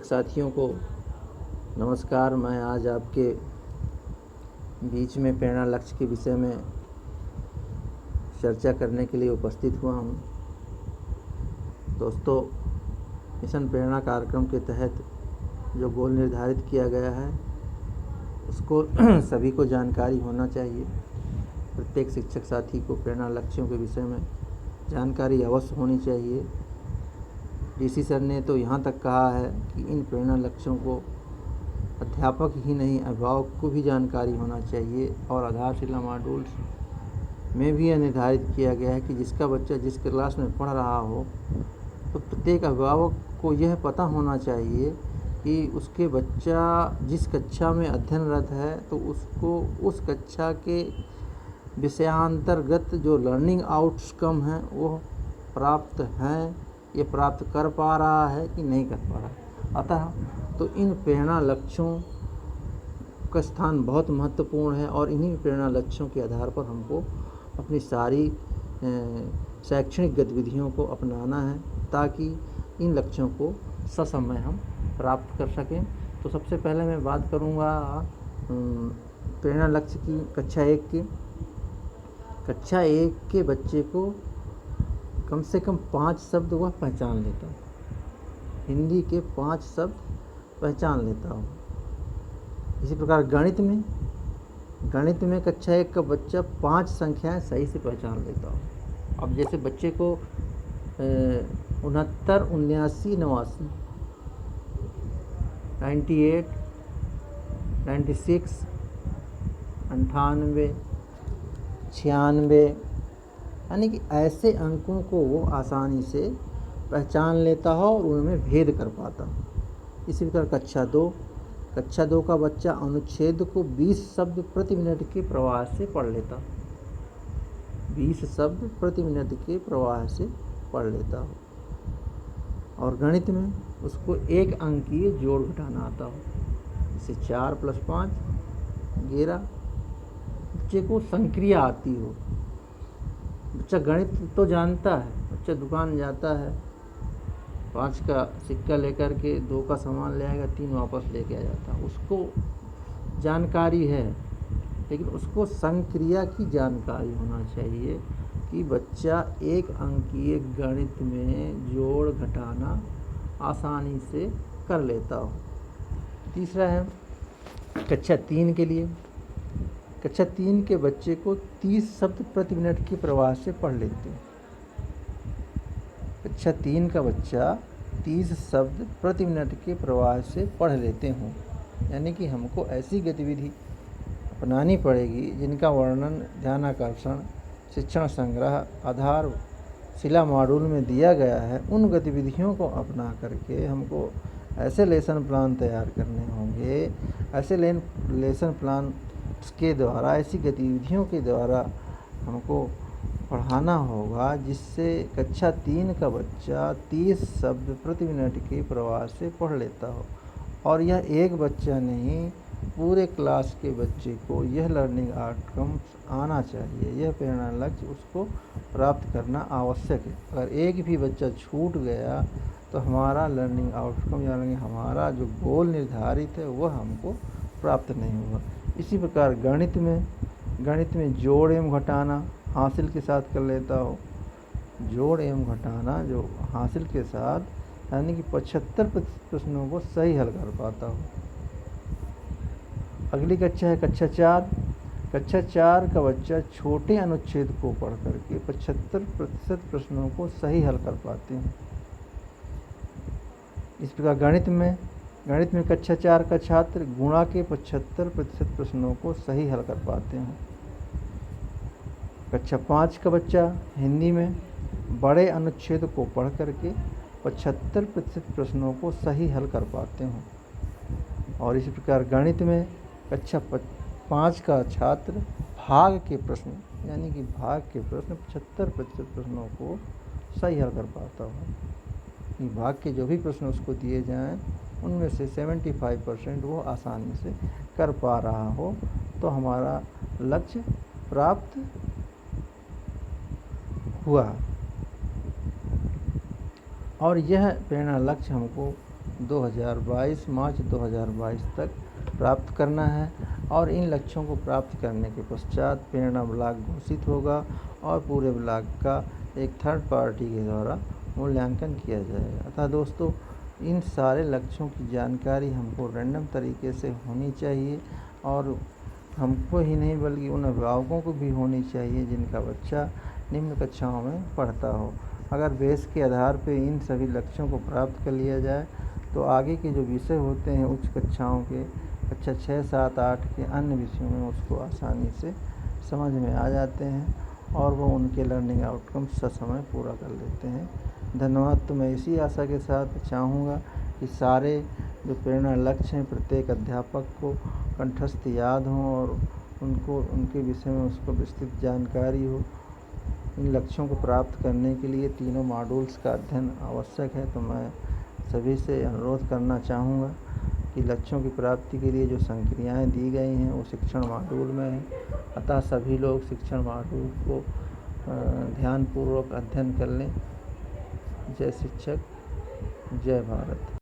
साथियों को नमस्कार। मैं आज आपके बीच में प्रेरणा लक्ष्य के विषय में चर्चा करने के लिए उपस्थित हुआ हूँ। दोस्तों, मिशन प्रेरणा कार्यक्रम के तहत जो गोल निर्धारित किया गया है उसको सभी को जानकारी होना चाहिए। प्रत्येक शिक्षक साथी को प्रेरणा लक्ष्यों के विषय में जानकारी अवश्य होनी चाहिए। डीसी सर ने तो यहाँ तक कहा है कि इन प्रेरणा लक्ष्यों को अध्यापक ही नहीं, अभिभावक को भी जानकारी होना चाहिए। और आधारशिला मॉड्यूल्स में भी यह निर्धारित किया गया है कि जिसका बच्चा जिस क्लास में पढ़ रहा हो तो प्रत्येक अभिभावक को यह पता होना चाहिए कि उसके बच्चा जिस कक्षा में अध्ययनरत है तो उसको उस कक्षा के विषयांतर्गत जो लर्निंग आउटकम हैं वो प्राप्त हैं, ये प्राप्त कर पा रहा है कि नहीं कर पा रहा। अतः तो इन प्रेरणा लक्ष्यों का स्थान बहुत महत्वपूर्ण है और इन्हीं प्रेरणा लक्ष्यों के आधार पर हमको अपनी सारी शैक्षणिक गतिविधियों को अपनाना है ताकि इन लक्ष्यों को ससमय हम प्राप्त कर सकें। तो सबसे पहले मैं बात करूंगा प्रेरणा लक्ष्य की कक्षा 1 की। कक्षा 1 के बच्चे को कम से कम 5 शब्द वह पहचान लेता हूँ। हिंदी के 5 शब्द पहचान लेता हूँ। इसी प्रकार गणित में कक्षा 1 का बच्चा 5 संख्याएं सही से पहचान लेता हूँ। अब जैसे बच्चे को 69, 79, 89, 98, 96, 98, 96, यानी कि ऐसे अंकों को वो आसानी से पहचान लेता हो और उनमें भेद कर पाता हो। इसी प्रकार कक्षा 2 का बच्चा अनुच्छेद को 20 शब्द प्रति मिनट के प्रवाह से पढ़ लेता हो। 20 शब्द प्रति मिनट के प्रवाह से पढ़ लेता हो। और गणित में उसको 1 अंकीय जोड़ घटाना आता हो। जैसे 4 + 5 11। बच्चे को संक्रिया आती हो। बच्चा गणित तो जानता है, बच्चा दुकान जाता है, 5 का सिक्का लेकर के 2 का सामान ले आएगा, 3 वापस लेके आ जाता है। उसको जानकारी है, लेकिन उसको संक्रिया की जानकारी होना चाहिए कि बच्चा 1 अंकीय गणित में जोड़ घटाना आसानी से कर लेता हो। तीसरा है कक्षा 3 के लिए। कक्षा 3 के बच्चे को 30 शब्द प्रति मिनट के प्रवाह से पढ़ लेते हैं। कक्षा 3 का बच्चा 30 शब्द प्रति मिनट के प्रवाह से पढ़ लेते हों। यानी कि हमको ऐसी गतिविधि अपनानी पड़ेगी जिनका वर्णन, ध्यानाकर्षण, शिक्षण संग्रह आधारशिला मॉड्यूल में दिया गया है। उन गतिविधियों को अपना करके हमको ऐसे लेसन प्लान तैयार करने होंगे, ऐसे लेसन प्लान के द्वारा, ऐसी गतिविधियों के द्वारा हमको पढ़ाना होगा जिससे कक्षा 3 का बच्चा 30 शब्द प्रति मिनट के प्रवाह से पढ़ लेता हो। और यह एक बच्चा नहीं, पूरे क्लास के बच्चे को यह लर्निंग आउटकम्स आना चाहिए। यह प्रेरणा लक्ष्य उसको प्राप्त करना आवश्यक है। अगर एक भी बच्चा छूट गया तो हमारा लर्निंग आउटकम यानी हमारा जो गोल निर्धारित है वह हमको प्राप्त नहीं होगा। इसी प्रकार गणित में जोड़ एवं घटाना हासिल के साथ कर लेता हो। जोड़ एवं घटाना जो हासिल के साथ, यानी कि 75% प्रश्नों को सही हल कर पाता हो। अगली कक्षा है कक्षा 4। कक्षा 4 का बच्चा छोटे अनुच्छेद को पढ़ करके 75% प्रश्नों को सही हल कर पाते हैं। इस प्रकार गणित में कक्षा 4 का छात्र गुणा के 75% प्रश्नों को सही हल कर पाते हैं। कक्षा 5 का बच्चा हिंदी में बड़े अनुच्छेद को पढ़ करके 75% प्रश्नों को सही हल कर पाते हैं। और इसी प्रकार गणित में कक्षा 5 का छात्र भाग के प्रश्न, यानी कि भाग के प्रश्न 75% प्रश्नों को सही हल कर पाता हो। भाग के जो भी प्रश्न उसको दिए जाएं उनमें से 75% वो आसानी से कर पा रहा हो तो हमारा लक्ष्य प्राप्त हुआ। और यह प्रेरणा लक्ष्य हमको मार्च 2022 तक प्राप्त करना है और इन लक्ष्यों को प्राप्त करने के पश्चात प्रेरणा ब्लॉक घोषित होगा और पूरे ब्लॉक का एक थर्ड पार्टी के द्वारा मूल्यांकन किया जाएगा। अतः दोस्तों, इन सारे लक्ष्यों की जानकारी हमको रैंडम तरीके से होनी चाहिए और हमको ही नहीं बल्कि उन अभिभावकों को भी होनी चाहिए जिनका बच्चा निम्न कक्षाओं में पढ़ता हो। अगर बेस के आधार पर इन सभी लक्ष्यों को प्राप्त कर लिया जाए तो आगे के जो विषय होते हैं उच्च कक्षाओं के, कक्षा 6, 7, 8 के अन्य विषयों में उसको आसानी से समझ में आ जाते हैं और वो उनके लर्निंग आउटकम्स ससमय पूरा कर लेते हैं। धन्यवाद। तो मैं इसी आशा के साथ चाहूँगा कि सारे जो प्रेरणा लक्ष्य हैं प्रत्येक अध्यापक को कंठस्थ याद हों और उनको उनके विषय में उसको विस्तृत जानकारी हो। इन लक्ष्यों को प्राप्त करने के लिए तीनों मॉड्यूल्स का अध्ययन आवश्यक है। तो मैं सभी से अनुरोध करना चाहूँगा कि लक्ष्यों की प्राप्ति के लिए जो संक्रियाएँ दी गई हैं वो शिक्षण मॉड्यूल में हैं। अतः सभी लोग शिक्षण मॉड्यूल को ध्यानपूर्वक अध्ययन कर लें। जय शिक्षक, जय भारत।